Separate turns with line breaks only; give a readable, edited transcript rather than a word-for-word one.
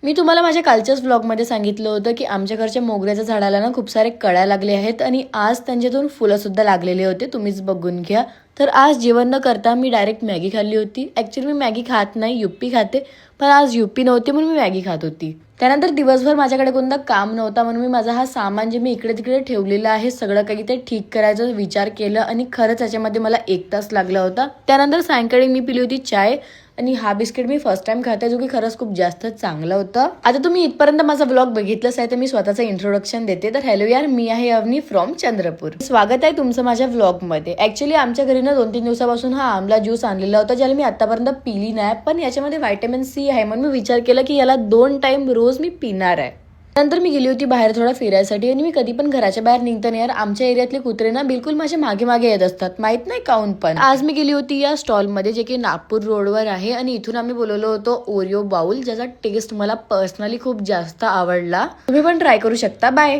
मी तुम्हाला माझ्या कालच्याच व्लॉगमध्ये सांगितलं होतं की आमच्या घरच्या मोगऱ्याच्या झाडाला ना खूप सारे कळ्या लागले आहेत आणि आज त्यांच्यातून फुलं सुद्धा लागलेले होते. तुम्हीच बघून घ्या. तर आज जेवण न करता मी डायरेक्ट मॅगी खाल्ली होती. ॲक्च्युली मी मॅगी खात नाही, युप्पी खाते, पण आज युप्पी नव्हती म्हणून मी मॅगी खात होती. त्यानंतर दिवसभर माझ्याकडे कोणता काम नव्हता म्हणून मी माझा हा सामान जे मी इकडे तिकडे ठेवलेलं आहे सगळं काही ते ठीक करायचा विचार केला आणि खरंच याच्यामध्ये मला 1 तास लागला होता. त्यानंतर सायंकाळी मी पिली होती चाय आणि हा बिस्किट मी फर्स्ट टाइम खाते जो की खरंच खूप जास्त चांगला होता. आता तुम्ही इथपर्यंत माझा व्लॉग बघितलाच आहे तर मी स्वतःचं इंट्रोडक्शन देते. तर हॅलो यार, मी आहे अवनी फ्रॉम चंद्रपूर. स्वागत आहे तुमचं माझ्या व्लॉगमध्ये. ऍक्च्युली आमच्या घरी ना 2-3 दिवसापासून हा आमला ज्यूस आणलेला होता ज्याला मी आतापर्यंत पिली नाही, पण याच्यामध्ये व्हिटॅमिन सी आहे म्हणून मी विचार केला की याला 2 टाइम रोज मी पिणार आहे. नंतर मी गेली होती बाहेर थोडा फिरायसाठी आणि मी कधी पण घराच्या बाहेर निघताना यार आमच्या एरियातले कुत्रे ना बिलकुल माझ्या मागे मागे येत असतात, माहित नाही काऊन. पण आज मी गेली होती या स्टॉलमध्ये जे की नागपूर रोडवर आहे आणि इथून आम्ही बोलवलो होतो ओरिओ बाउल, ज्याचा टेस्ट मला पर्सनली खूप जास्त आवडला. तुम्ही पण ट्राय करू शकता. बाय.